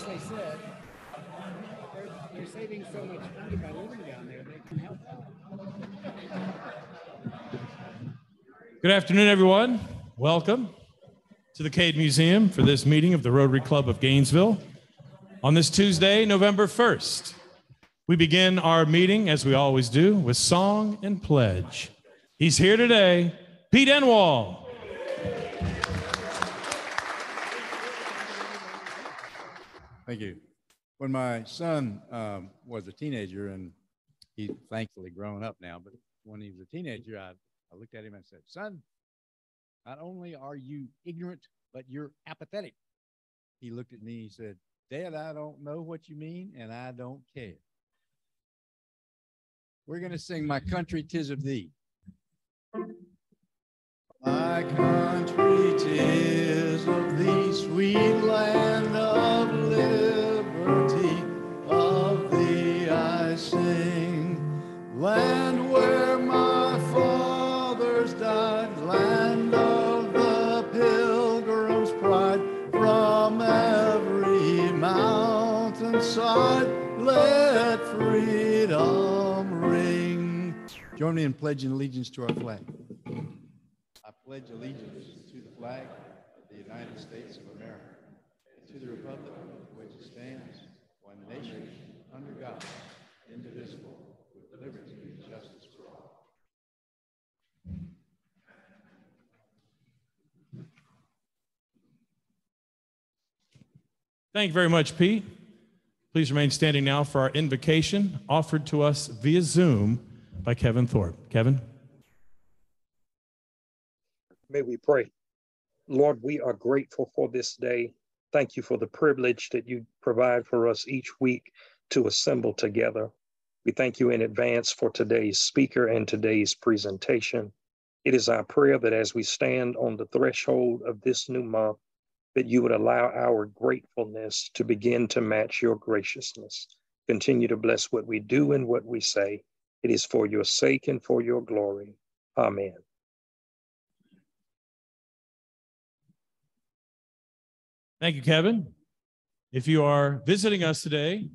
as they said, they're saving so much money by living down there, they can help out. Good afternoon, everyone. Welcome to the Cade Museum for this meeting of the Rotary Club of Gainesville. On this Tuesday, November 1st, we begin our meeting, as we always do, with song and pledge. He's here today, Pete Enwall. Thank you. When my son was a teenager, and he's thankfully grown up now, but when he was a teenager, I looked at him and said, "Son, not only are you ignorant, but you're apathetic." He looked at me and he said, "Dad, I don't know what you mean, and I don't care." We're going to sing "My Country 'Tis of Thee." My country 'tis of thee, sweet land of liberty, of thee I sing. Land where my fathers died, land of the pilgrim's pride, from every mountainside, let freedom ring. Join me in pledging allegiance to our flag. I pledge allegiance to the flag of the United States of America, and to the republic for which it stands, one nation, under God, indivisible, with liberty and justice for all. Thank you very much, Pete. Please remain standing now for our invocation offered to us via Zoom by Kevin Thorpe. Kevin. May we pray. Lord, we are grateful for this day. Thank you for the privilege that you provide for us each week to assemble together. We thank you in advance for today's speaker and today's presentation. It is our prayer that as we stand on the threshold of this new month, that you would allow our gratefulness to begin to match your graciousness. Continue to bless what we do and what we say. It is for your sake and for your glory. Amen. Thank you, Kevin. If you are visiting us today,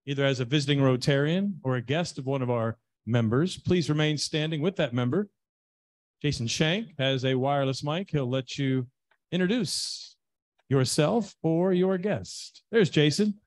either as a visiting Rotarian or a guest of one of our members, please remain standing with that member. Jason Shank has a wireless mic. He'll let you introduce yourself or your guest. There's Jason.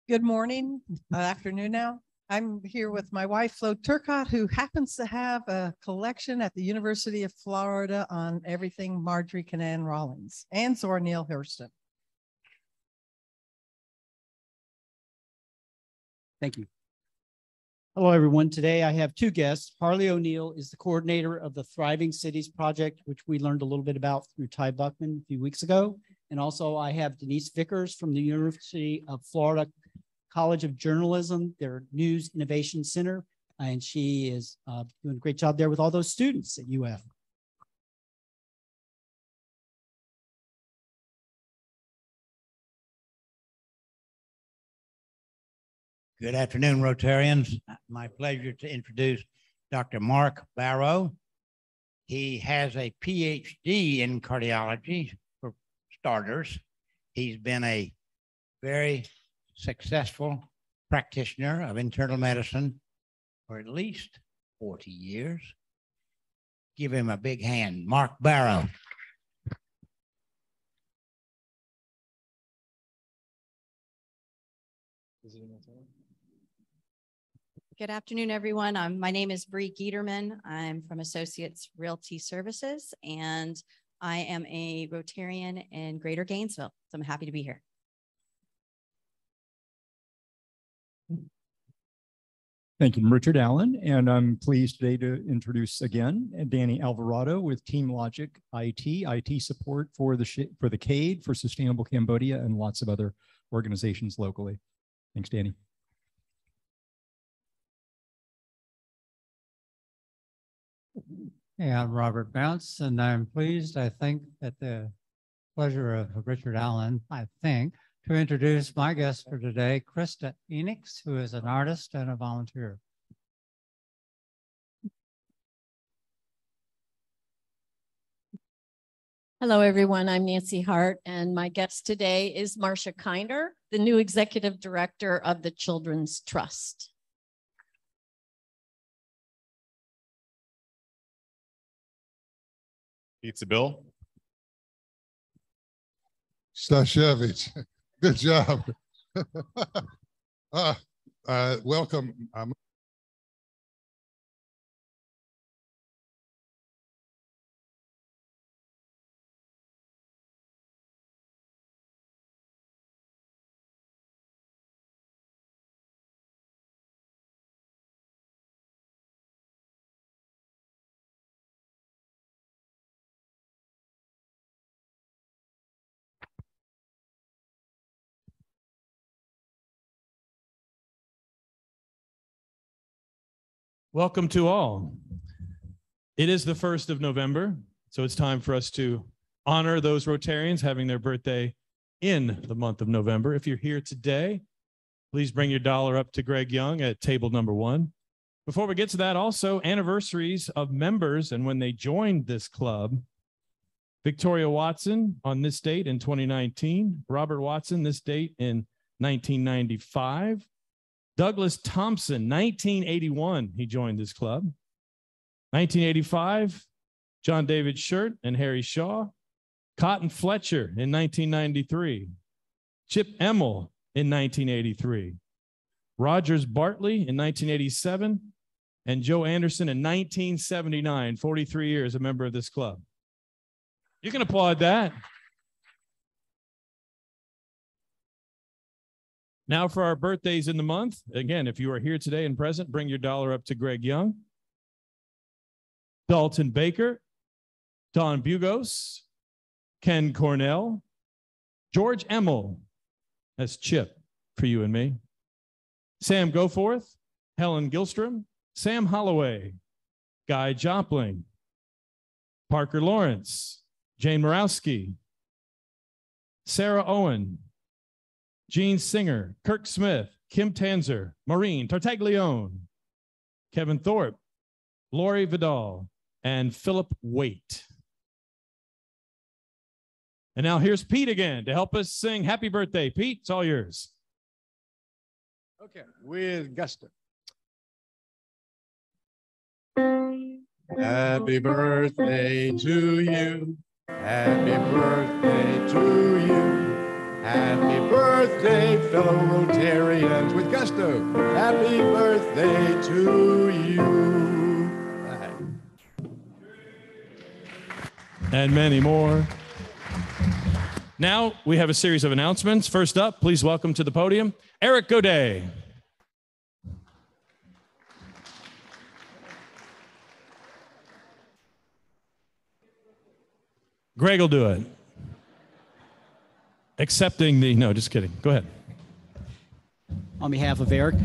Good morning, afternoon now. I'm here with my wife, Flo Turcott, who happens to have a collection at the University of Florida on everything Marjorie Canaan Rawlings, and Zora Neale Hurston. Thank you. Hello, everyone. Today I have two guests. Harley O'Neill is the coordinator of the Thriving Cities Project, which we learned a little bit about through Ty Buckman a few weeks ago. And also I have Denise Vickers from the University of Florida College of Journalism, their News Innovation Center, and she is doing a great job there with all those students at UF. Good afternoon, Rotarians. My pleasure to introduce Dr. Mark Barrow. He has a PhD in cardiology, for starters. He's been a very successful practitioner of internal medicine for at least 40 years. Give him a big hand. Mark Barrow. Good afternoon, everyone. My name is Bree Giederman. I'm from Associates Realty Services, and I am a Rotarian in Greater Gainesville. So I'm happy to be here. Thank you, I'm Richard Allen, and I'm pleased today to introduce again Danny Alvarado with Team Logic IT support for the CADE, for Sustainable Cambodia, and lots of other organizations locally. Thanks, Danny. Hey, I'm Robert Bounce, and I'm pleased, at the pleasure of Richard Allen, to introduce my guest for today, Krista Enix, who is an artist and a volunteer. Hello, everyone. I'm Nancy Hart, and my guest today is Marcia Kinder, the new Executive Director of the Children's Trust. Pizza Bill. Stashevich, good job. Welcome. Welcome to all. It is the 1st of November, so it's time for us to honor those Rotarians having their birthday in the month of November. If you're here today, please bring your dollar up to Greg Young at table number 1. Before we get to that, also anniversaries of members and when they joined this club. Victoria Watson on this date in 2019, Robert Watson this date in 1995. Douglas Thompson, 1981, he joined this club. 1985, John David Shirt and Harry Shaw. Cotton Fletcher in 1993. Chip Emmel in 1983. Rogers Bartley in 1987. And Joe Anderson in 1979, 43 years a member of this club. You can applaud that. Now for our birthdays in the month. Again, if you are here today and present, bring your dollar up to Greg Young. Dalton Baker, Don Bugos, Ken Cornell, George Emmel, that's Chip for you and me. Sam Goforth, Helen Gilstrom, Sam Holloway, Guy Jopling, Parker Lawrence, Jane Morawski, Sarah Owen, Gene Singer, Kirk Smith, Kim Tanzer, Maureen Tartaglione, Kevin Thorpe, Lori Vidal, and Philip Waite. And now here's Pete again to help us sing Happy Birthday. Pete, it's all yours. Okay, with gusto. Happy birthday to you. Happy birthday to you. Happy birthday, fellow Rotarians, with gusto. Happy birthday to you. Bye. And many more. Now we have a series of announcements. First up, please welcome to the podium, Eric Godet. Greg will do it. Accepting the, no, just kidding. Go ahead. On behalf of Eric,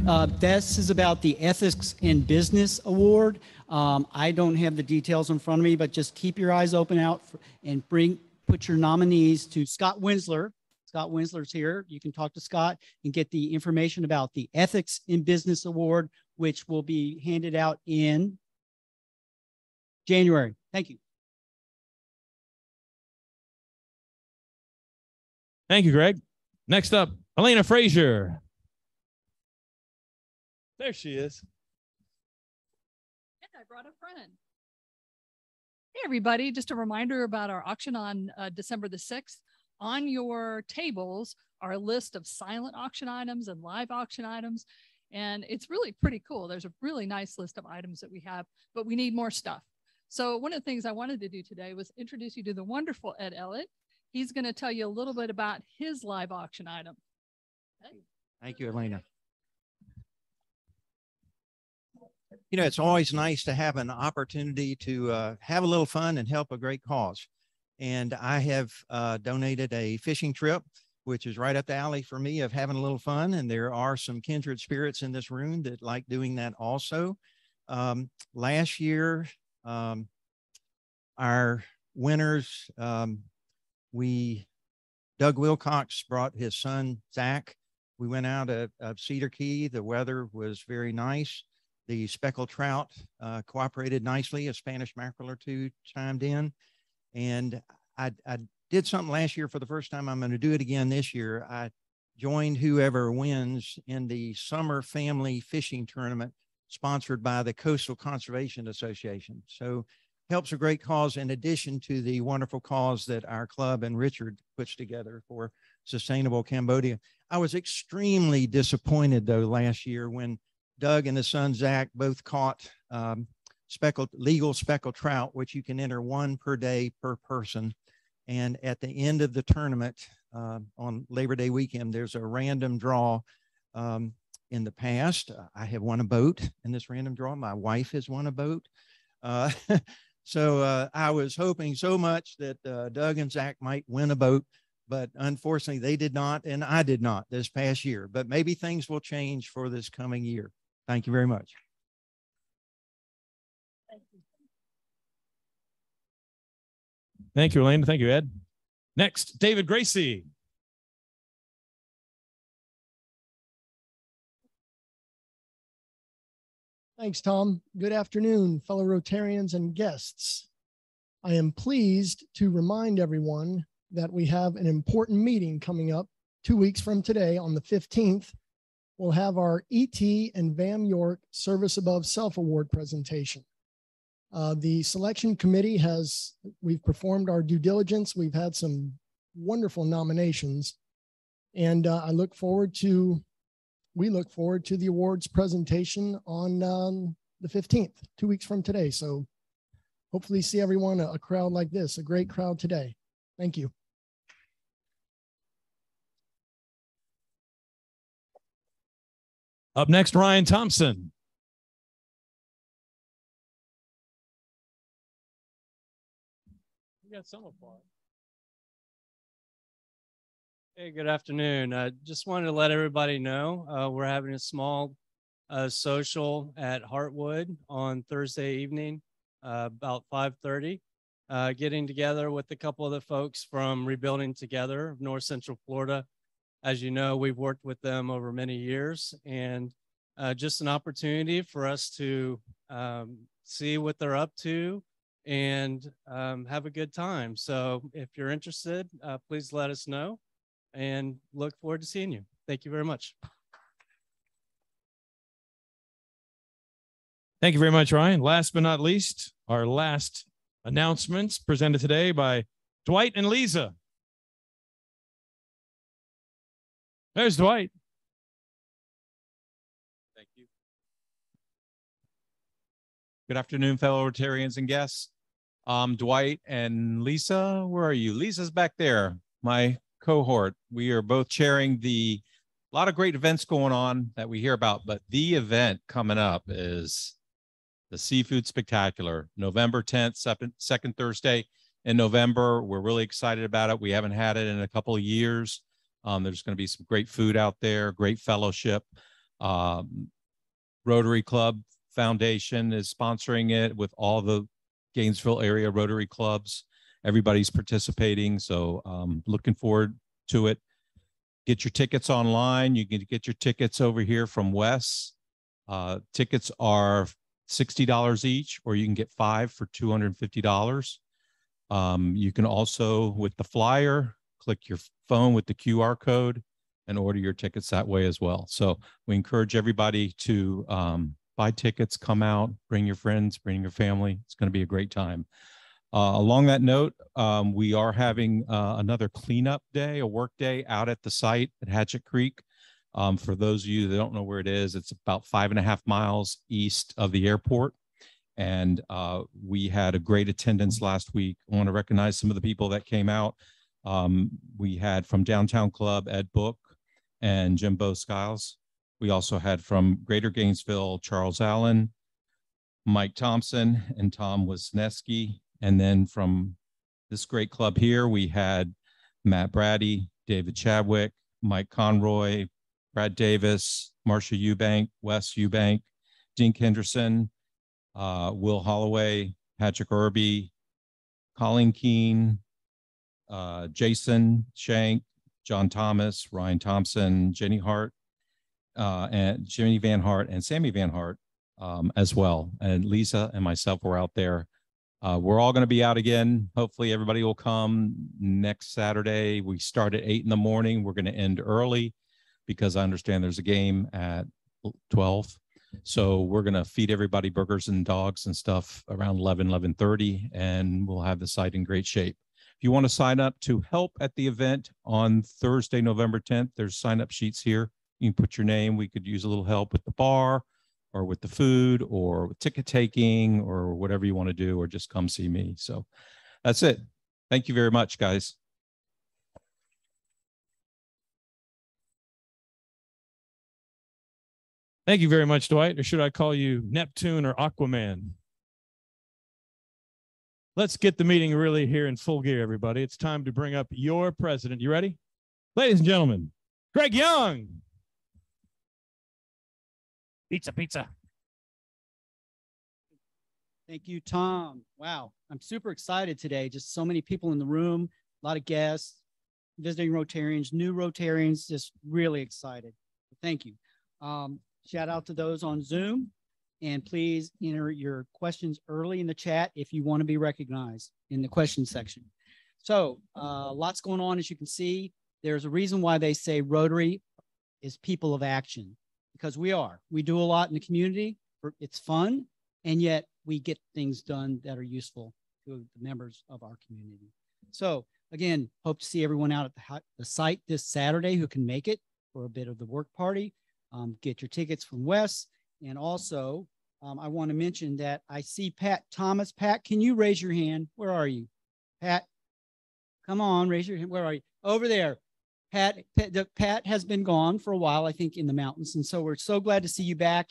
this is about the Ethics in Business Award. I don't have the details in front of me, but just keep your eyes open out and put your nominees to Scott Winsler. Scott Winsler's here. You can talk to Scott and get the information about the Ethics in Business Award, which will be handed out in January. Thank you. Thank you, Greg. Next up, Elena Frazier. There she is. And I brought a friend. Hey, everybody. Just a reminder about our auction on December the 6th. On your tables are a list of silent auction items and live auction items. And it's really pretty cool. There's a really nice list of items that we have, but we need more stuff. So one of the things I wanted to do today was introduce you to the wonderful Ed Ellett. He's going to tell you a little bit about his live auction item. Thank you, Elena. You know, it's always nice to have an opportunity to have a little fun and help a great cause. And I have donated a fishing trip, which is right up the alley for me of having a little fun. And there are some kindred spirits in this room that like doing that also. Last year, our winners, Doug Wilcox brought his son, Zach. We went out of Cedar Key. The weather was very nice. The speckled trout cooperated nicely. A Spanish mackerel or two chimed in. And I did something last year for the first time. I'm going to do it again this year. I joined whoever wins in the summer family fishing tournament sponsored by the Coastal Conservation Association. So helps a great cause in addition to the wonderful cause that our club and Richard puts together for Sustainable Cambodia. I was extremely disappointed though last year when Doug and his son Zach both caught legal speckled trout, which you can enter 1 per day per person. And at the end of the tournament on Labor Day weekend, there's a random draw. In the past, I have won a boat in this random draw. My wife has won a boat. So I was hoping so much that Doug and Zach might win a boat, but unfortunately they did not, and I did not this past year. But maybe things will change for this coming year. Thank you very much. Thank you, Elaine. Thank you, Ed. Next, David Gracie. Thanks, Tom. Good afternoon, fellow Rotarians and guests. I am pleased to remind everyone that we have an important meeting coming up 2 weeks from today on the 15th. We'll have our ET and VAM York Service Above Self Award presentation. The selection committee we've performed our due diligence. We've had some wonderful nominations, and we look forward to the awards presentation on the 15th, 2 weeks from today. So hopefully see everyone, a crowd like this, a great crowd today. Thank you. Up next, Ryan Thompson. We got some applause. Hey, good afternoon. I just wanted to let everybody know we're having a small social at Heartwood on Thursday evening, about 5:30. Getting together with a couple of the folks from Rebuilding Together of North Central Florida. As you know, we've worked with them over many years, and just an opportunity for us to see what they're up to and have a good time. So if you're interested, please let us know, and look forward to seeing you. Thank you very much. Thank you very much, Ryan. Last but not least, our last announcements presented today by Dwight and Lisa. There's Dwight. Thank you. Good afternoon, fellow Rotarians and guests. Dwight and Lisa, where are you? Lisa's back there, my cohort. We are both chairing a lot of great events going on that we hear about, but the event coming up is the Seafood Spectacular, November 10th, second Thursday in November. We're really excited about it. We haven't had it in a couple of years. There's going to be some great food out there, great fellowship. Rotary Club Foundation is sponsoring it with all the Gainesville area Rotary clubs. Everybody's participating, so looking forward to it. Get your tickets online. You can get your tickets over here from Wes. Tickets are $60 each, or you can get 5 for $250. You can also, with the flyer, click your phone with the QR code and order your tickets that way as well. So we encourage everybody to buy tickets, come out, bring your friends, bring your family. It's going to be a great time. Along that note, we are having another cleanup day, a work day out at the site at Hatchet Creek. For those of you that don't know where it is, it's about 5.5 miles east of the airport. And we had a great attendance last week. I want to recognize some of the people that came out. We had from Downtown Club, Ed Book and Jimbo Skiles. We also had from Greater Gainesville, Charles Allen, Mike Thompson, and Tom Wisniewski. And then from this great club here, we had Matt Brady, David Chadwick, Mike Conroy, Brad Davis, Marcia Eubank, Wes Eubank, Dink Henderson, Will Holloway, Patrick Irby, Colleen Keene, Jason Shank, John Thomas, Ryan Thompson, Jenny Hart, and Jimmy Van Hart and Sammy Van Hart as well. And Lisa and myself were out there We're all going to be out again. Hopefully everybody will come next Saturday. We start at 8 in the morning. We're going to end early because I understand there's a game at 12. So we're going to feed everybody burgers and dogs and stuff around 11:30, and we'll have the site in great shape. If you want to sign up to help at the event on Thursday, November 10th, there's sign-up sheets here. You can put your name. We could use a little help with the bar or with the food or with ticket taking or whatever you want to do, or just come see me. So that's it. Thank you very much, guys. Thank you very much, Dwight. Or should I call you Neptune or Aquaman? Let's get the meeting really here in full gear, everybody. It's time to bring up your president. You ready? Ladies and gentlemen, Greg Young. Pizza, pizza. Thank you, Tom. Wow, I'm super excited today. Just so many people in the room, a lot of guests, visiting Rotarians, new Rotarians, just really excited. Thank you. Shout out to those on Zoom, and please enter your questions early in the chat if you want to be recognized in the question section. So lots going on, as you can see. There's a reason why they say Rotary is people of action, because we are. We do a lot in the community. It's fun, and yet we get things done that are useful to the members of our community. So again, hope to see everyone out at the site this Saturday who can make it for a bit of the work party. Get your tickets from Wes. And also, I want to mention that I see Pat Thomas. Pat, can you raise your hand? Where are you? Pat, come on, raise your hand. Where are you? Over there. Pat has been gone for a while, I think, in the mountains. And so we're so glad to see you back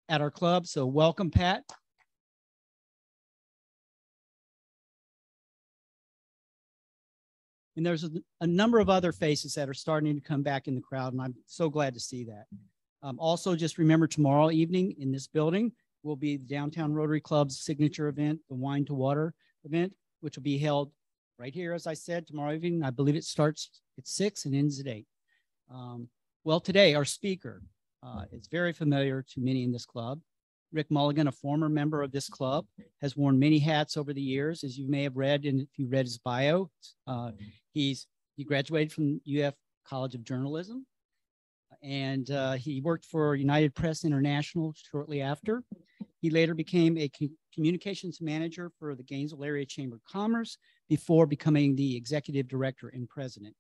at our club. So welcome, Pat. And there's a number of other faces that are starting to come back in the crowd, and I'm so glad to see that. Also, just remember tomorrow evening in this building will be the Downtown Rotary Club's signature event, the Wine to Water event, which will be held right here, as I said, tomorrow evening. I believe it starts at 6 and ends at 8. Well, today our speaker is very familiar to many in this club. Rick Mulligan, a former member of this club, has worn many hats over the years, as you may have read, and if you read his bio, he graduated from UF College of Journalism, and he worked for United Press International shortly after. He later became a communications manager for the Gainesville Area Chamber of Commerce before becoming the executive director and president.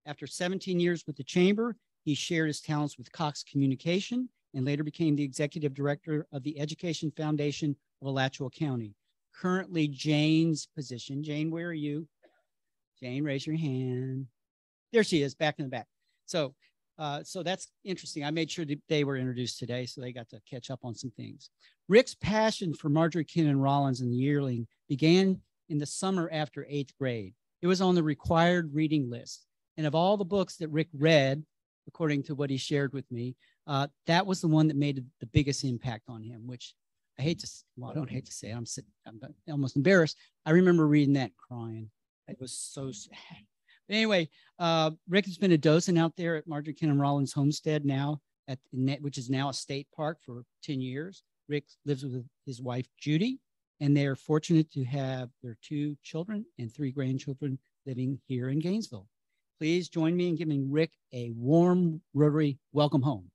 After 17 years with the chamber, he shared his talents with Cox Communication and later became the executive director of the Education Foundation of Alachua County. Currently Jane's position. Jane, where are you? Jane, raise your hand. There she is, back in the back. So that's interesting. I made sure that they were introduced today, so they got to catch up on some things. Rick's passion for Marjorie Kinnan Rollins and the Yearling began in the summer after 8th grade. It was on the required reading list. And of all the books that Rick read, according to what he shared with me, that was the one that made the biggest impact on him, which I hate to, well, I don't hate to say it, I'm almost embarrassed. I remember reading that crying. It was so sad. But anyway, Rick has been a docent out there at Marjorie Kinnan Rollins Homestead now, which is now a state park, for 10 years. Rick lives with his wife, Judy, and they're fortunate to have their 2 children and 3 grandchildren living here in Gainesville. Please join me in giving Rick a warm Rotary welcome home.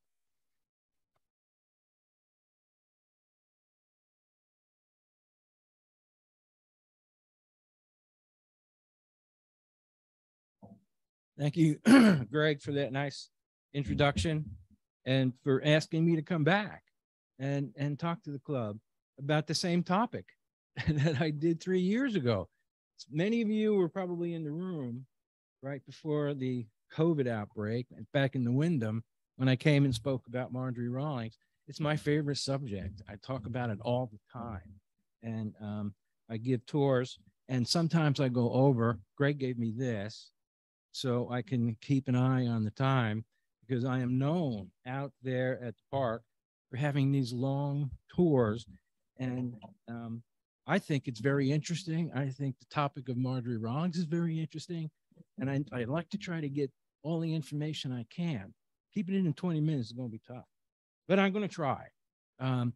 Thank you, Greg, for that nice introduction and for asking me to come back and talk to the club about the same topic that I did 3 years ago. Many of you were probably in the room right before the COVID outbreak back in the Wyndham when I came and spoke about Marjorie Rawlings. It's my favorite subject. I talk about it all the time. And I give tours, and sometimes I go over. Greg gave me this so I can keep an eye on the time, because I am known out there at the park for having these long tours. And I think it's very interesting. I think the topic of Marjorie Rawlings is very interesting. And I like to try to get all the information I can. Keeping it in 20 minutes is going to be tough, but I'm going to try. I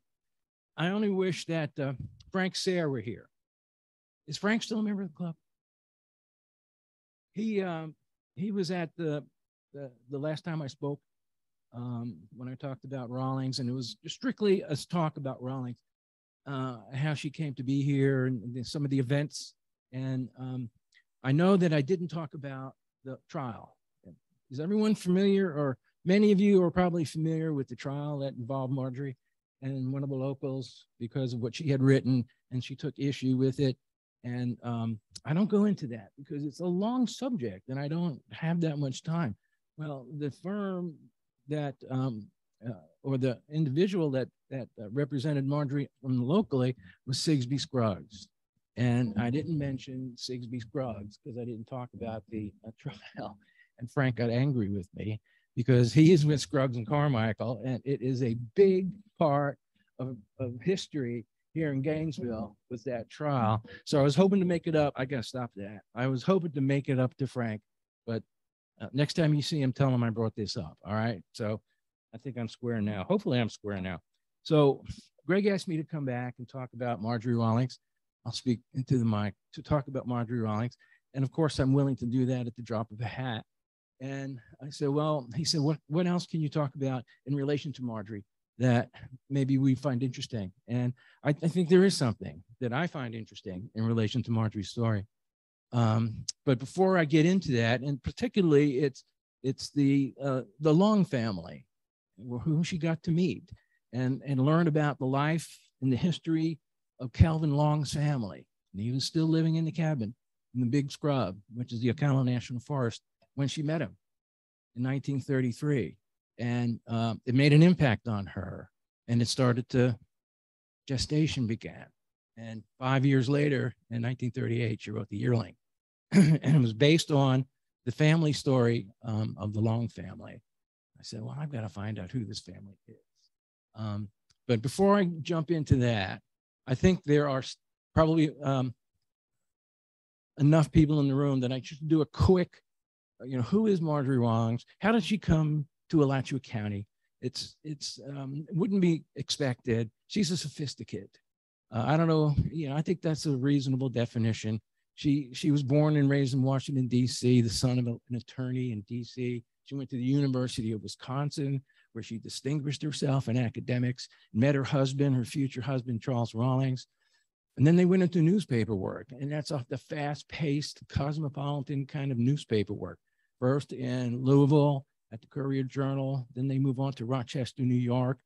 only wish that Frank Sayre were here. Is Frank still a member of the club? He was at the last time I spoke when I talked about Rawlings, and it was strictly a talk about Rawlings, how she came to be here and some of the events. And I know that I didn't talk about the trial. Is everyone familiar, or many of you are probably familiar with the trial that involved Marjorie and one of the locals because of what she had written, and she took issue with it. And I don't go into that because it's a long subject and I don't have that much time. Well, the firm that, or the individual that represented Marjorie from locally was Sigsbee Scruggs. And I didn't mention Sigsbee Scruggs because I didn't talk about the trial. And Frank got angry with me because he is with Scruggs and Carmichael, and it is a big part of history here in Gainesville with that trial. So I was hoping to make it up. I gotta stop that. I was hoping to make it up to Frank, but next time you see him, tell him I brought this up. All right. So I think I'm square now. Hopefully I'm square now. So Greg asked me to come back and talk about Marjorie Rawlings. I'll speak into the mic to talk about Marjorie Rawlings. And of course, I'm willing to do that at the drop of a hat. And I said, well, he said, what else can you talk about in relation to Marjorie that maybe we find interesting? And I think there is something that I find interesting in relation to Marjorie's story. But before I get into that, and particularly it's the Long family, who she got to meet and learn about the life and the history of Calvin Long's family. And he was still living in the cabin in the Big Scrub, which is the Ocala National Forest, when she met him in 1933. And it made an impact on her. And it started to, gestation began. And 5 years later, in 1938, she wrote The Yearling. And it was based on the family story of the Long family. I said, well, I've got to find out who this family is. But before I jump into that, I think there are probably enough people in the room that I should do a quick, who is Marjorie Rawlings? How did she come to Alachua County? It wouldn't be expected. She's a sophisticate. I don't know, I think that's a reasonable definition. She was born and raised in Washington, D.C., the son of an attorney in D.C. She went to the University of Wisconsin, where she distinguished herself in academics, met her husband, her future husband, Charles Rawlings. And then they went into newspaper work, and that's off the fast-paced, cosmopolitan kind of newspaper work. First in Louisville at the Courier Journal, then they move on to Rochester, New York,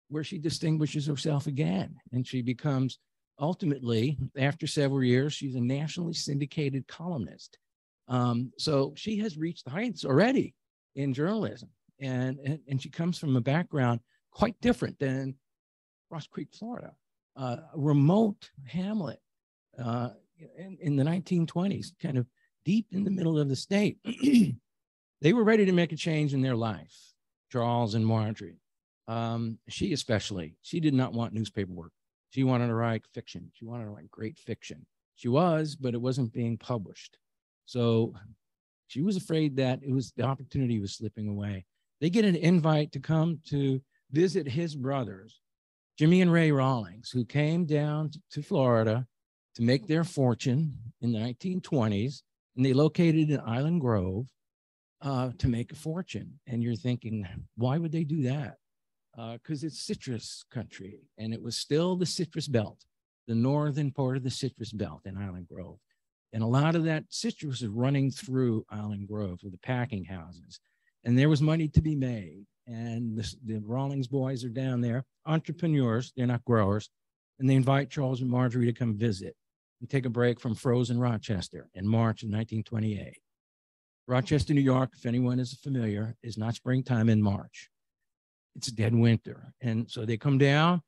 where she distinguishes herself again. And she becomes, ultimately, after several years, she's a nationally syndicated columnist. So she has reached the heights already in journalism. And she comes from a background quite different than Ross Creek, Florida, a remote hamlet in the 1920s, kind of deep in the middle of the state. They were ready to make a change in their life, Charles and Marjorie. She especially, she did not want newspaper work. She wanted to write fiction. She wanted to write great fiction. She was, but it wasn't being published. So she was afraid that the opportunity was slipping away. They get an invite to come to visit his brothers, Jimmy and Ray Rawlings, who came down to Florida to make their fortune in the 1920s. And they located in Island Grove to make a fortune. And you're thinking, why would they do that? Because it's citrus country, and it was still the citrus belt, the northern part of the citrus belt in Island Grove. And a lot of that citrus is running through Island Grove with the packing houses. And there was money to be made. And the Rawlings boys are down there, entrepreneurs, they're not growers. And they invite Charles and Marjorie to come visit and take a break from frozen Rochester in March of 1928. Rochester, New York, if anyone is familiar, is not springtime in March. It's dead winter. And so they come down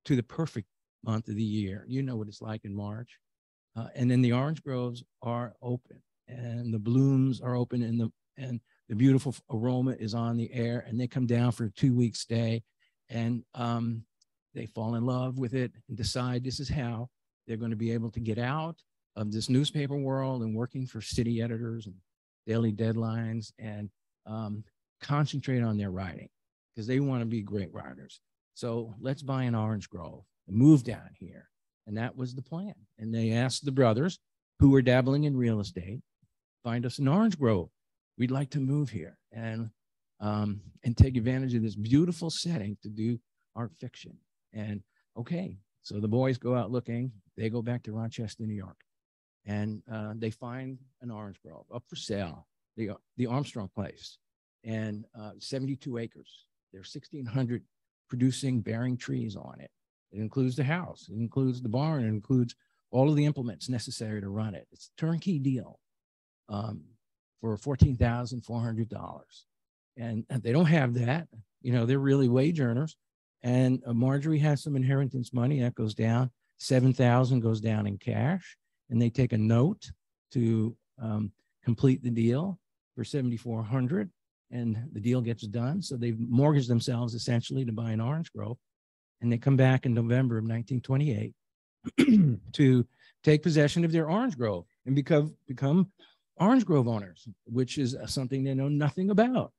to the perfect month of the year. You know what it's like in March. And then the orange groves are open and the blooms are open and the beautiful aroma is on the air, and they come down for a 2-week stay, and they fall in love with it and decide this is how they're going to be able to get out of this newspaper world and working for city editors and daily deadlines and concentrate on their writing because they want to be great writers. So let's buy an orange grove and move down here. And that was the plan. And they asked the brothers who were dabbling in real estate, find us an orange grove. We'd like to move here and take advantage of this beautiful setting to do art fiction. And okay, so the boys go out looking. They go back to Rochester, New York, and they find an orange grove up for sale, the Armstrong place, and 72 acres. There are 1,600 producing bearing trees on it. It includes the house, it includes the barn, it includes all of the implements necessary to run it. It's a turnkey deal for $14,400. And they don't have that. You know, they're really wage earners. And Marjorie has some inheritance money that goes down. $7,000 goes down in cash, and they take a note to complete the deal for $7,400, and the deal gets done. So they've mortgaged themselves essentially to buy an orange grove, and they come back in November of 1928 to take possession of their orange grove and become orange grove owners, which is something they know nothing about.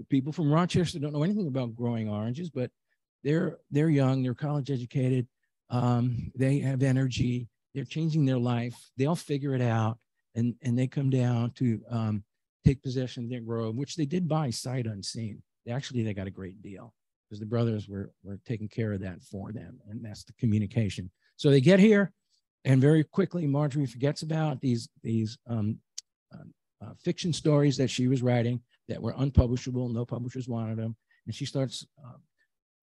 People from Rochester don't know anything about growing oranges, but they're young, they're college educated, they have energy, they're changing their life, they'll figure it out, and they come down to take possession of their grove, which they did buy sight unseen. They got a great deal because the brothers were taking care of that for them, and that's the communication. So they get here, and very quickly Marjorie forgets about these fiction stories that she was writing that were unpublishable. No publishers wanted them. And she starts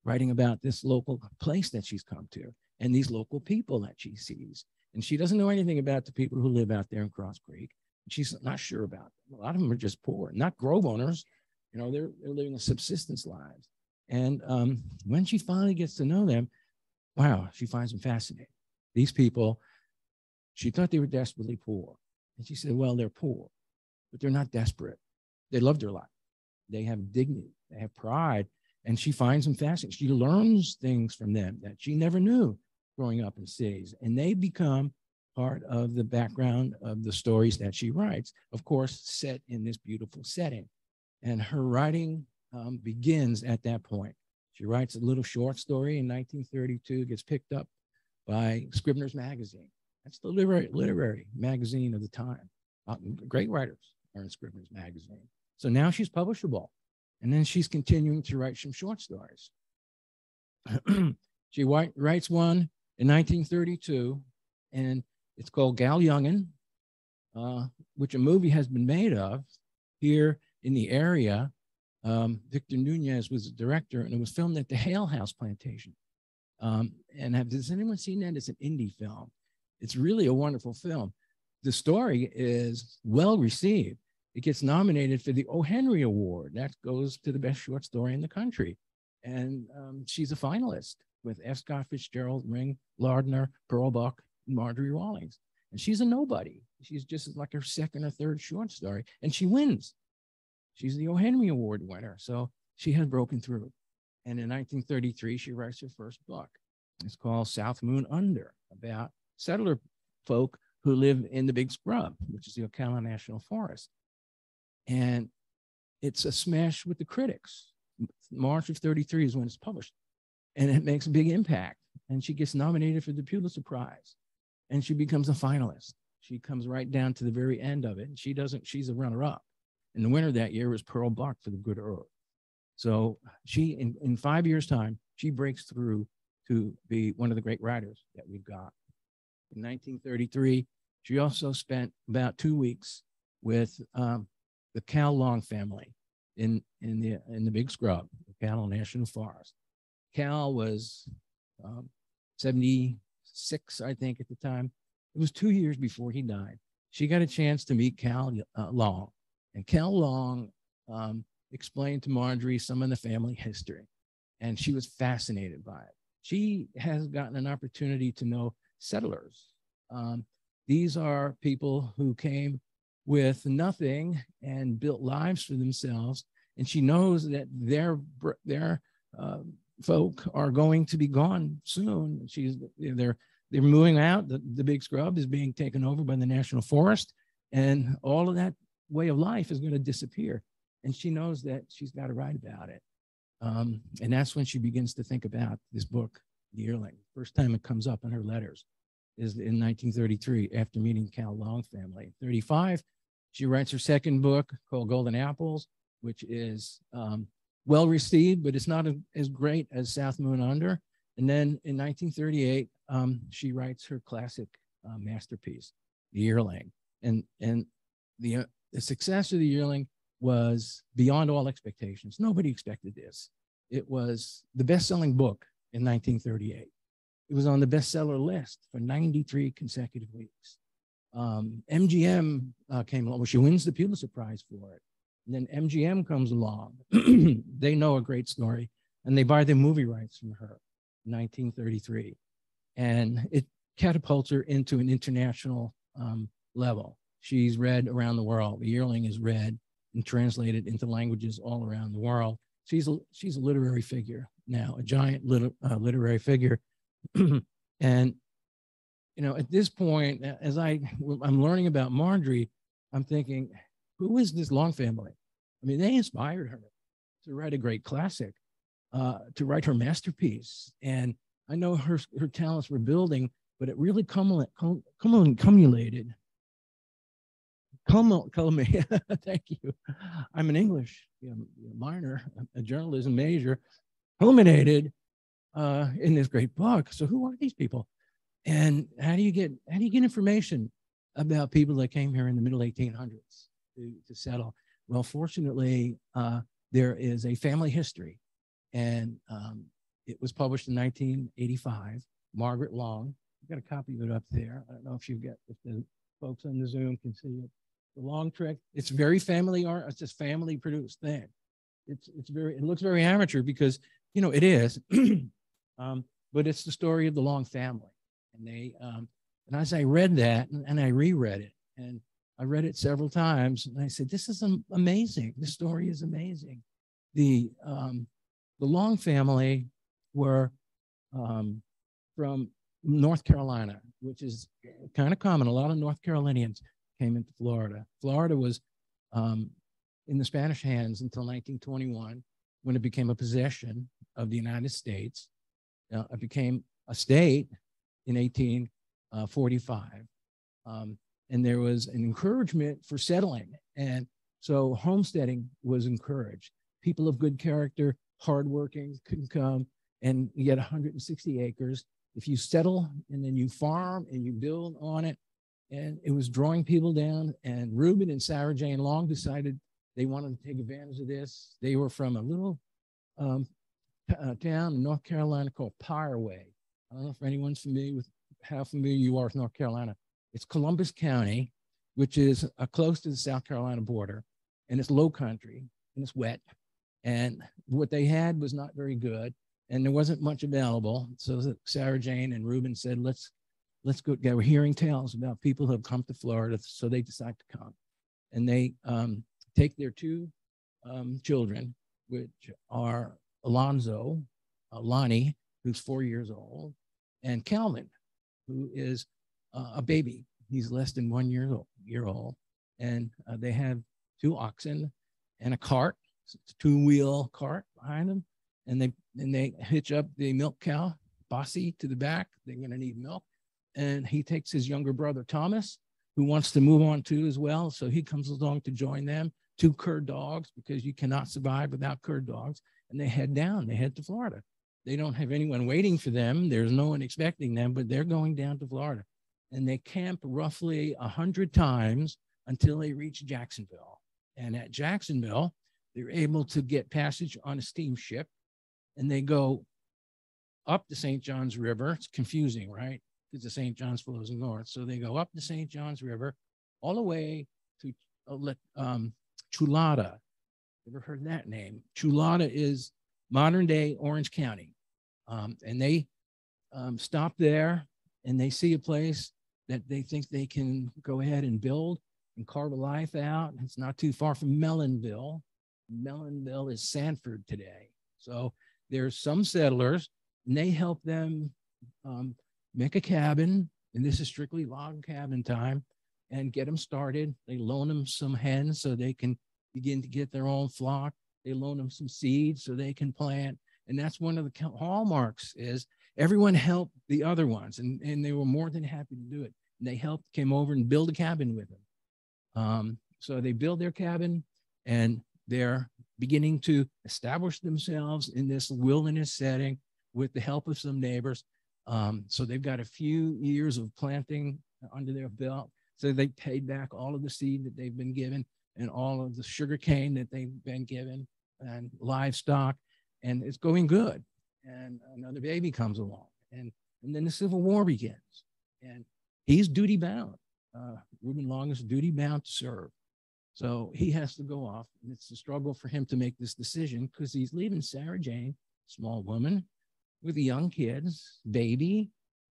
writing about this local place that she's come to and these local people that she sees. And she doesn't know anything about the people who live out there in Cross Creek. She's not sure about them. A lot of them are just poor, not grove owners. You know, they're living a subsistence lives. And when she finally gets to know them, wow, she finds them fascinating. These people, she thought they were desperately poor. And she said, well, they're poor, but they're not desperate. They love their life. They have dignity. They have pride. And she finds them fascinating. She learns things from them that she never knew growing up in cities. And they become part of the background of the stories that she writes, of course, set in this beautiful setting. And her writing begins at that point. She writes a little short story in 1932, gets picked up by Scribner's Magazine. That's the literary magazine of the time. Great writers are in Scribner's Magazine. So now she's publishable. And then she's continuing to write some short stories. She writes one in 1932, and it's called Gal Youngin, which a movie has been made of here in the area. Victor Nunez was the director, and it was filmed at the Hale House Plantation. Has anyone seen that? It's an indie film. It's really a wonderful film. The story is well received. It gets nominated for the O. Henry Award. That goes to the best short story in the country. And she's a finalist with F. Scott Fitzgerald, Ring Lardner, Pearl Buck, and Marjorie Rawlings. And she's a nobody. She's just like her second or third short story. And she wins. She's the O. Henry Award winner. So she has broken through. And in 1933, she writes her first book. It's called South Moon Under, about settler folk who live in the Big Scrub, which is the Ocala National Forest. And it's a smash with the critics. March of 33 is when it's published. And it makes a big impact. And she gets nominated for the Pulitzer Prize. And she becomes a finalist. She comes right down to the very end of it. And she's a runner-up. And the winner that year was Pearl Buck for The Good Earth. So she, in 5 years' time, she breaks through to be one of the great writers that we've got. In 1933, she also spent about 2 weeks with the Cal Long family in the Big Scrub, the Cal National Forest. Cal was 76, I think, at the time. It was 2 years before he died. She got a chance to meet Cal Long, and Cal Long explained to Marjorie some of the family history, and she was fascinated by it. She has gotten an opportunity to know settlers. These are people who came with nothing and built lives for themselves. And she knows that their folk are going to be gone soon. They're moving out. The Big Scrub is being taken over by the National Forest, and all of that way of life is going to disappear. And she knows that she's got to write about it. And that's when she begins to think about this book the yearling. First time it comes up in her letters is in 1933 after meeting Cal Long family. 35, she writes her second book called Golden Apples, which is well received, but it's not as great as South Moon Under. And then in 1938, she writes her classic masterpiece, The Yearling. And the success of The Yearling was beyond all expectations. Nobody expected this. It was the best-selling book in 1938. It was on the bestseller list for 93 consecutive weeks. MGM came along. Well, she wins the Pulitzer Prize for it. And then MGM comes along. They know a great story, and they buy the movie rights from her in 1933. And it catapults her into an international level. She's read around the world. The Yearling is read and translated into languages all around the world. She's a literary figure now, a giant literary figure. And, you know, at this point, as I'm learning about Marjorie, I'm thinking, who is this Long family? I mean, they inspired her to write a great classic, to write her masterpiece. And I know her talents were building, but it really culminated. Thank you. I'm an English minor, a journalism major, culminated in this great book. So who are these people? And how do you get information about people that came here in the middle 1800s to settle? Well, fortunately, there is a family history, and it was published in 1985. Margaret Long, I've got a copy of it up there. I don't know if the folks on the Zoom can see it. The Long Trek. It's very family art. It's just family produced thing. It looks very amateur because, you know, it is, but it's the story of the Long family. And and as I read that, and I reread it, and I read it several times, and I said, this is amazing. This story is amazing. The Long family were from North Carolina, which is kind of common. A lot of North Carolinians came into Florida. Florida was in the Spanish hands until 1921, when it became a possession of the United States. It became a state in 1845. And there was an encouragement for settling. And so homesteading was encouraged. People of good character, hardworking, could come and you get 160 acres. If you settle and then you farm and you build on it, and it was drawing people down. And Reuben and Sarah Jane Long decided they wanted to take advantage of this. They were from a little town in North Carolina called Pireway. I don't know if anyone's familiar with how familiar you are with North Carolina. It's Columbus County, which is close to the South Carolina border, and it's low country and it's wet. And what they had was not very good, and there wasn't much available. So Sarah Jane and Reuben said, let's go. They were hearing tales about people who have come to Florida, so they decide to come. And they take their two children, which are Alonzo, Lonnie, who's 4 years old, and Calvin, who is a baby. He's less than 1 year old. And they have 2 oxen and a cart, it's a 2-wheel cart behind them. And they hitch up the milk cow, Bossy, to the back. They're going to need milk. And he takes his younger brother, Thomas, who wants to move on too as well. So he comes along to join them. 2 cur dogs, because you cannot survive without cur dogs. And they head down, they head to Florida. They don't have anyone waiting for them. There's no one expecting them, but they're going down to Florida. And they camp roughly 100 times until they reach Jacksonville. And at Jacksonville, they're able to get passage on a steamship, and they go up the St. Johns River. It's confusing, right? Because the St. Johns flows north. So they go up the St. Johns River all the way to Chulada. Ever heard that name? Chulada is modern day Orange County. And they stop there, and they see a place that they think they can go ahead and build and carve a life out. It's not too far from Mellonville. Mellonville is Sanford today. So there's some settlers, and they help them make a cabin, and this is strictly log cabin time, and get them started. They loan them some hens so they can begin to get their own flock. They loan them some seeds so they can plant. And that's one of the hallmarks is everyone helped the other ones, and they were more than happy to do it. And they helped, came over and build a cabin with them. So they build their cabin, and they're beginning to establish themselves in this wilderness setting with the help of some neighbors. So they've got a few years of planting under their belt. So they paid back all of the seed that they've been given and all of the sugar cane that they've been given and livestock, and it's going good. And another baby comes along, and then the Civil War begins, and he's duty bound. Reuben Long is duty bound to serve. So he has to go off, and it's a struggle for him to make this decision because he's leaving Sarah Jane, small woman with young kids, baby,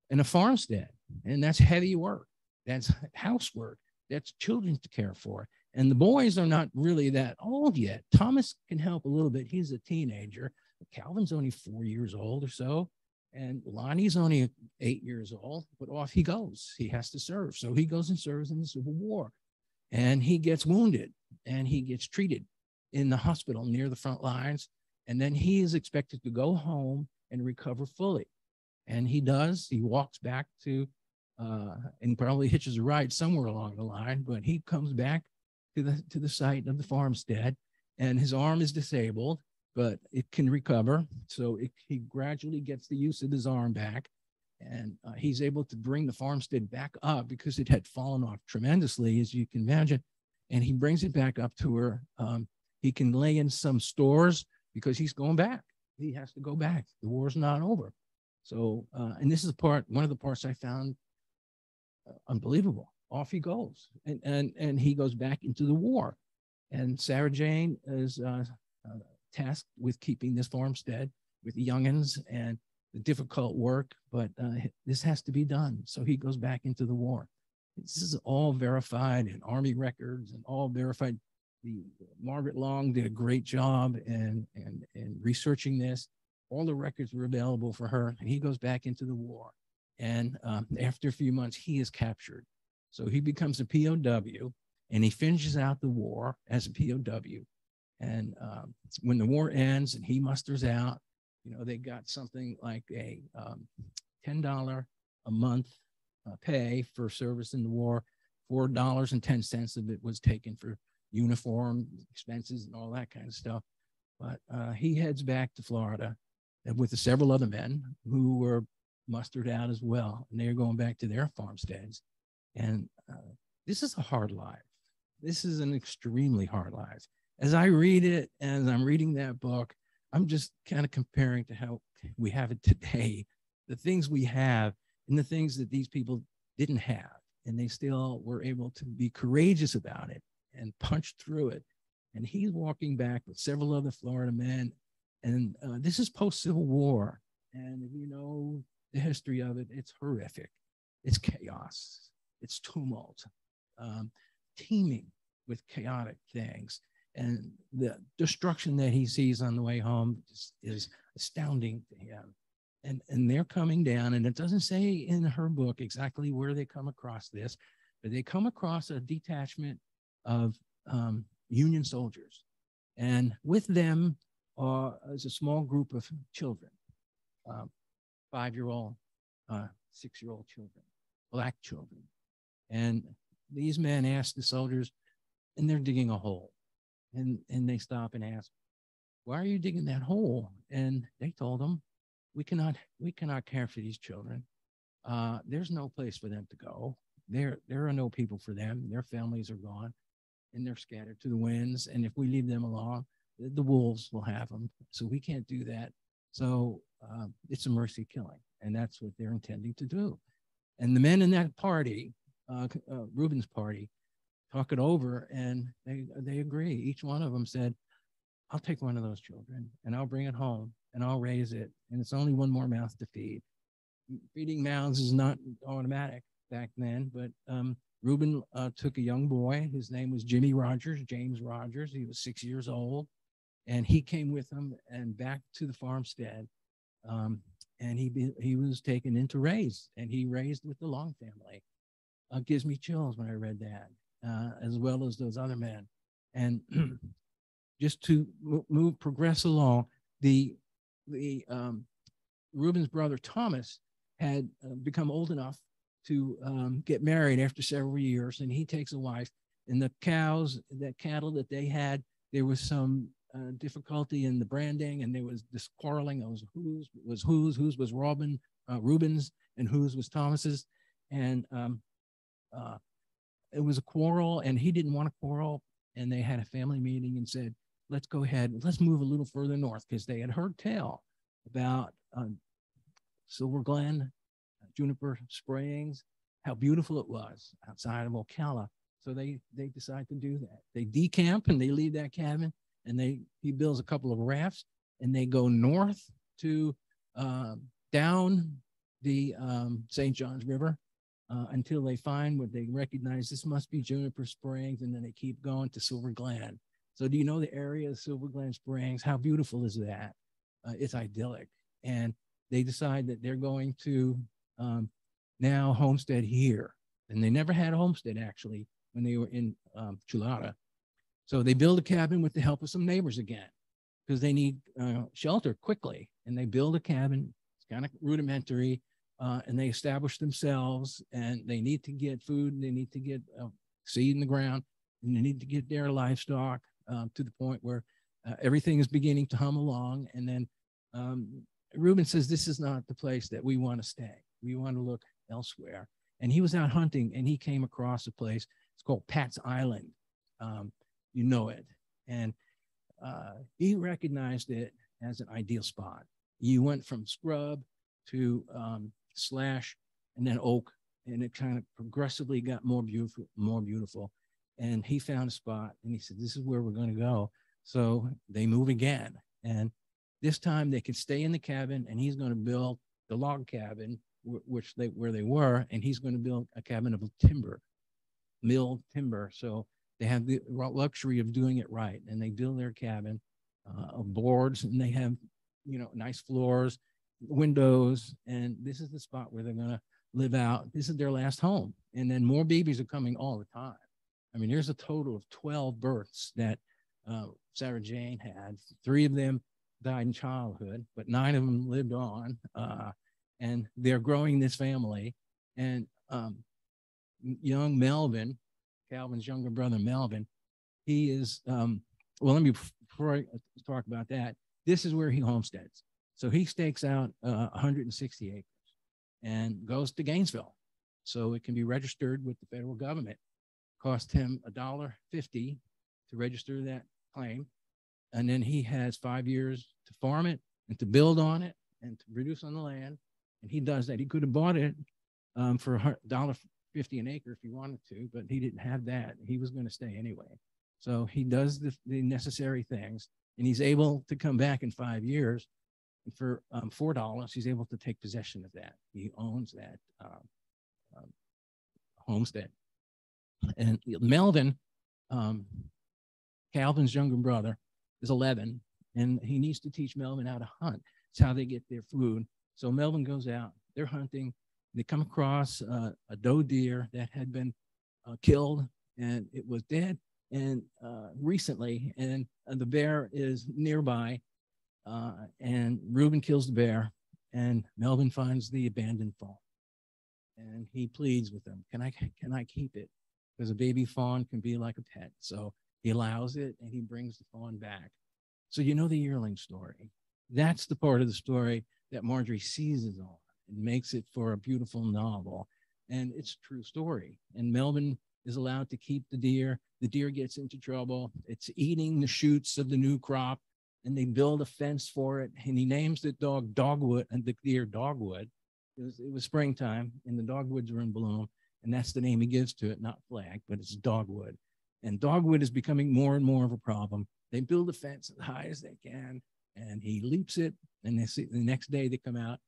and a farmstead. And that's heavy work. That's housework. That's children to care for. And the boys are not really that old yet. Thomas can help a little bit. He's a teenager. Calvin's only 4 years old or so. And Lonnie's only 8 years old, but off he goes. He has to serve. So he goes and serves in the Civil War. And he gets wounded, and he gets treated in the hospital near the front lines. And then he is expected to go home and recover fully. And he does. He walks back to, and probably hitches a ride somewhere along the line, but he comes back to the site of the farmstead, and his arm is disabled, but it can recover. So he gradually gets the use of his arm back, and he's able to bring the farmstead back up because it had fallen off tremendously, as you can imagine. And he brings it back up to where he can lay in some stores because he's going back. He has to go back. The war's not over. So, and this is one of the parts I found unbelievable. Off he goes, and he goes back into the war. And Sarah Jane is tasked with keeping this farmstead with the youngins and the difficult work, but this has to be done. So he goes back into the war. This is all verified in Army records and all verified. Margaret Long did a great job in researching this. All the records were available for her, and he goes back into the war. And after a few months, he is captured. So he becomes a POW, and he finishes out the war as a POW. And when the war ends and he musters out, they got something like a $10 a month pay for service in the war. $4.10 of it was taken for uniform expenses and all that kind of stuff. But he heads back to Florida with several other men who were mustered out as well. And they're going back to their farmsteads. And this is a hard life. This is an extremely hard life. As I read it, as I'm reading that book, I'm just kind of comparing to how we have it today, the things we have and the things that these people didn't have. And they still were able to be courageous about it and punch through it. And he's walking back with several other Florida men. And this is post-Civil War. And if you know the history of it, it's horrific. It's chaos. It's tumult, teeming with chaotic things. And the destruction that he sees on the way home is astounding to him. And they're coming down, and it doesn't say in her book exactly where they come across this, but they come across a detachment of Union soldiers. And with them is a small group of children, 5-year-old, 6-year-old children, Black children. And these men ask the soldiers, and they're digging a hole. And they stop and ask, why are you digging that hole? And they told them, we cannot care for these children. There's no place for them to go. There are no people for them. Their families are gone, and they're scattered to the winds. And if we leave them alone, the wolves will have them. So we can't do that. So it's a mercy killing, and that's what they're intending to do. And the men in that party, Reuben's party, talk it over, and they agree. Each one of them said, I'll take one of those children, and I'll bring it home, and I'll raise it, and it's only one more mouth to feed. Feeding mouths is not automatic back then, but Reuben took a young boy. His name was Jimmy Rogers, James Rogers. He was 6 years old, and he came with him and back to the farmstead, and he was taken in to raise, and he raised with the Long family. Gives me chills when I read that, as well as those other men. And just to progress along, the Reuben's brother Thomas had become old enough to get married after several years, and he takes a wife. And the cattle that they had, there was some difficulty in the branding, and there was this quarreling. It was whose was Reuben's, and whose was Thomas's, and it was a quarrel, and he didn't want to quarrel, and they had a family meeting and said, let's go ahead, let's move a little further north, because they had heard tell about Silver Glen, Juniper Springs, how beautiful it was outside of Ocala. So they decide to do that. They decamp and they leave that cabin, and he builds a couple of rafts, and they go north to down the St. Johns River until they find what they recognize, this must be Juniper Springs, and then they keep going to Silver Glen. So do you know the area of Silver Glen Springs? How beautiful is that? It's idyllic. And they decide that they're going to now homestead here. And they never had a homestead, actually, when they were in Chulada. So they build a cabin with the help of some neighbors again, because they need shelter quickly. And they build a cabin. It's kind of rudimentary. And they establish themselves, and they need to get food, and they need to get seed in the ground, and they need to get their livestock to the point where everything is beginning to hum along. And then Reuben says, this is not the place that we want to stay. We want to look elsewhere. And he was out hunting, and he came across a place. It's called Pat's Island. You know it. And he recognized it as an ideal spot. You went from scrub to slash and then oak, and it kind of progressively got more beautiful. And he found a spot, and he said, this is where we're going to go. So they move again. And this time they can stay in the cabin, and he's going to build the log cabin, where they were, and he's going to build a cabin of timber, milled timber. So they have the luxury of doing it right. And they build their cabin of boards, and they have, nice floors, windows, and this is the spot where they're going to live out. This is their last home. And then more babies are coming all the time. I mean, there's a total of 12 births that Sarah Jane had. 3 of them died in childhood, but 9 of them lived on. And they're growing this family. And young Melvin, Calvin's younger brother, Melvin, he is, before I talk about that, this is where he homesteads. So he stakes out 160 acres and goes to Gainesville, so it can be registered with the federal government. Cost him $1.50 to register that claim. And then he has 5 years to farm it and to build on it and to produce on the land. And he does that. He could have bought it for $1.50 an acre if he wanted to, but he didn't have that. He was going to stay anyway. So he does the necessary things, and he's able to come back in 5 years. And for $4, he's able to take possession of that. He owns that homestead. And Melvin, Calvin's younger brother, is 11, and he needs to teach Melvin how to hunt. It's how they get their food. So Melvin goes out, they're hunting, they come across a doe deer that had been killed, and it was dead and recently, and the bear is nearby, and Reuben kills the bear, and Melvin finds the abandoned fawn, and he pleads with them, can I keep it? Because a baby fawn can be like a pet. So he allows it, and he brings the fawn back. So you know the yearling story. That's the part of the story that Marjorie seizes on and makes it for a beautiful novel. And it's a true story. And Melvin is allowed to keep the deer. The deer gets into trouble. It's eating the shoots of the new crop, and they build a fence for it. And he names the dog Dogwood, and the deer Dogwood. It was springtime, and the dogwoods were in bloom. And that's the name he gives to it, not flag, but it's dogwood. And dogwood is becoming more and more of a problem. They build a fence as high as they can, and he leaps it, and they see the next day they come out,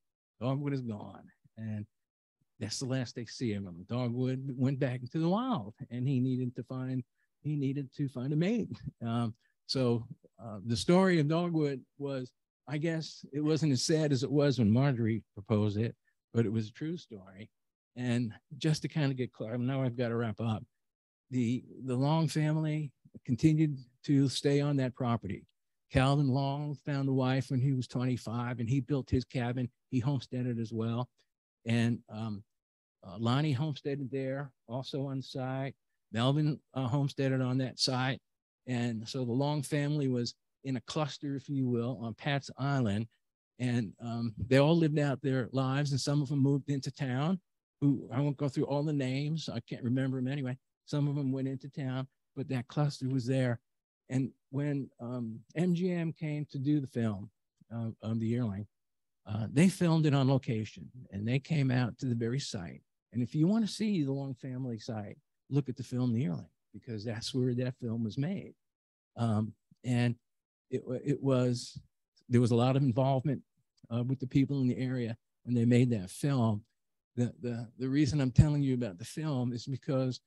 dogwood is gone. And that's the last they see of him. Dogwood went back into the wild, and he needed to find a mate. So the story of Dogwood was, I guess it wasn't as sad as it was when Marjorie proposed it, but it was a true story. And just to kind of get clear, now I've got to wrap up. The Long family continued to stay on that property. Calvin Long found a wife when he was 25, and he built his cabin. he homesteaded as well. And Lonnie homesteaded there, also on site. Melvin homesteaded on that site. And so the Long family was in a cluster, if you will, on Pat's Island. And they all lived out their lives, and some of them moved into town. Who I won't go through all the names. I can't remember them anyway. Some of them went into town, but that cluster was there. And when MGM came to do the film of The Yearling, they filmed it on location, and they came out to the very site. And if you want to see the Long family site, look at the film The Yearling, because that's where that film was made. And there was a lot of involvement with the people in the area when they made that film. The reason I'm telling you about the film is because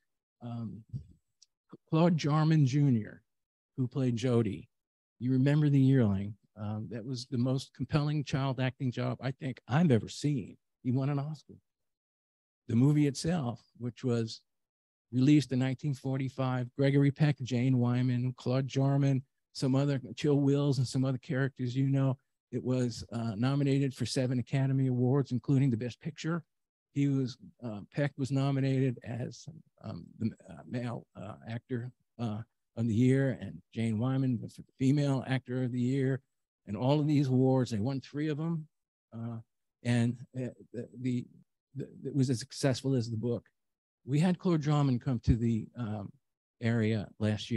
Claude Jarman Jr., who played Jody, you remember The Yearling. That was the most compelling child acting job I think I've ever seen. He won an Oscar. The movie itself, which was released in 1945, Gregory Peck, Jane Wyman, Claude Jarman, some other, Chill Wills, and some other characters, you know, it was nominated for 7 Academy Awards, including the Best Picture. Peck was nominated as the male actor of the year, and Jane Wyman was the female actor of the year, and all of these awards, they won 3 of them, and it was as successful as the book. We had Claude Jarman come to the area last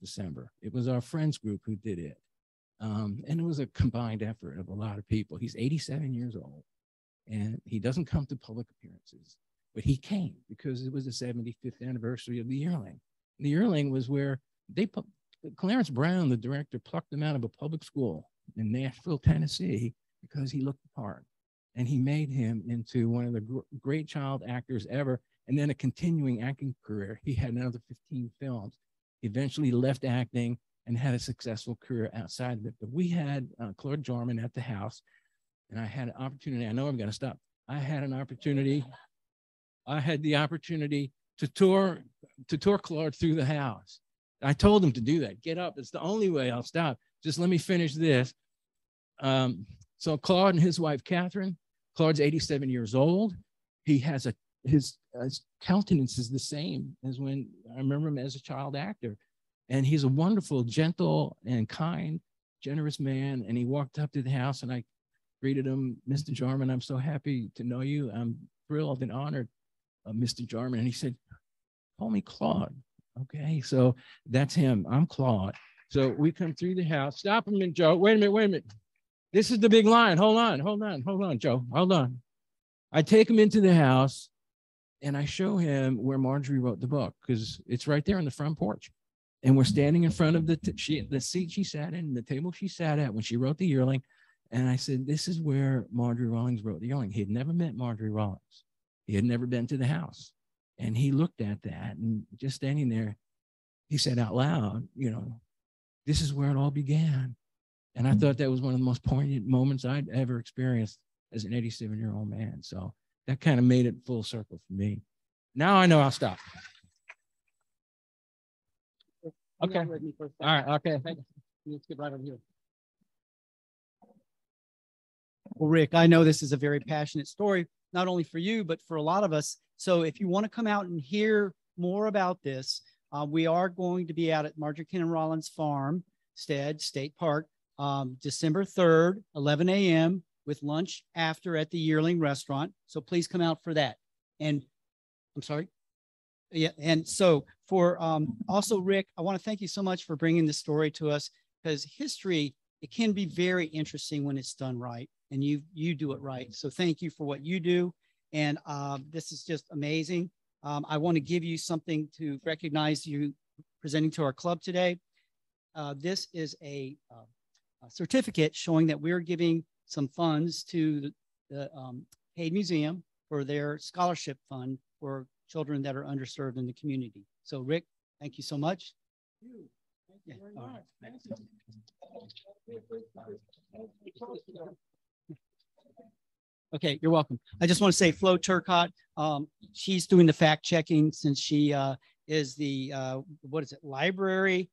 December. It was our friends group who did it. And it was a combined effort of a lot of people. He's 87 years old, and he doesn't come to public appearances, but he came because it was the 75th anniversary of The Yearling. The Yearling was where Clarence Brown, the director, plucked him out of a public school in Nashville, Tennessee, because he looked the part. And he made him into one of the great child actors ever, and then a continuing acting career. He had another 15 films. He eventually left acting and had a successful career outside of it. But we had Claude Jarman at the house, and I had an opportunity. I know I'm going to stop. I had the opportunity to tour Claude through the house. I told him to do that. Get up. It's the only way I'll stop. Just let me finish this. So Claude and his wife, Catherine, Claude's 87 years old. He has his countenance is the same as when I remember him as a child actor. And he's a wonderful, gentle and kind, generous man. And he walked up to the house, and I greeted him, Mr. Jarman, I'm so happy to know you. I'm thrilled and honored, Mr. Jarman. And he said, call me Claude. Okay, so that's him. I'm Claude. So we come through the house. Stop a minute, Joe. Wait a minute. This is the big line. Hold on, Joe. Hold on. I take him into the house, and I show him where Marjorie wrote the book, because it's right there on the front porch. And we're standing in front of the seat she sat in, the table she sat at when she wrote The Yearling. And I said, this is where Marjorie Rawlings wrote The Yearling. He had never met Marjorie Rawlings. He had never been to the house. And he looked at that, and just standing there, he said out loud, you know, this is where it all began. And I thought that was one of the most poignant moments I'd ever experienced as an 87-year-old man. So that kind of made it full circle for me. Now I know I'll stop. Okay. All right. Okay. Let's get right over here. Well, Rick, I know this is a very passionate story, not only for you, but for a lot of us. So if you want to come out and hear more about this, we are going to be out at Marjorie Kennan Rollins Farmstead State Park, December 3rd, 11 a.m. with lunch after at the Yearling Restaurant. So please come out for that. And I'm sorry. Yeah. And so for also, Rick, I want to thank you so much for bringing this story to us, because history, it can be very interesting when it's done right, and you do it right. So thank you for what you do. And this is just amazing. I want to give you something to recognize you presenting to our club today. This is a certificate showing that we're giving some funds to the Cade Museum for their scholarship fund for children that are underserved in the community. So Rick, thank you so much. Thank you very much. Okay, you're welcome. I just want to say Flo Turcotte, she's doing the fact checking since she is the, what is it, library?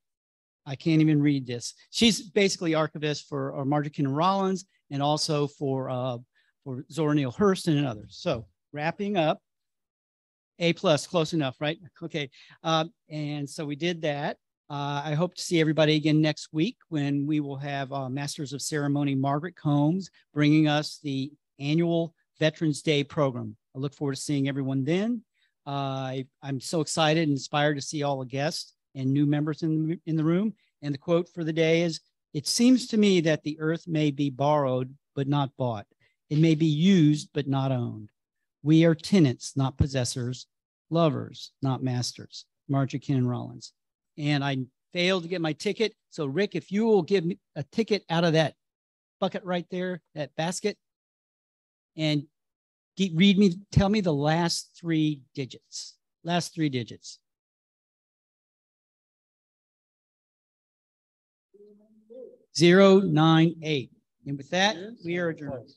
I can't even read this. She's basically archivist for Marjorie Kennan Rollins, and also for for Zora Neale Hurston and others. So wrapping up, A+, close enough, right? Okay. And so we did that. I hope to see everybody again next week when we will have Masters of Ceremony Margaret Combs bringing us the annual Veterans Day program. I look forward to seeing everyone then. I'm so excited and inspired to see all the guests and new members in the room. And the quote for the day is, "It seems to me that the earth may be borrowed, but not bought. It may be used, but not owned. We are tenants, not possessors, lovers, not masters." Marjorie Kinnan Rollins. And I failed to get my ticket. So Rick, if you will give me a ticket out of that bucket right there, that basket, and tell me the last 3 digits. Last 3 digits. 098. And with that, we are adjourned.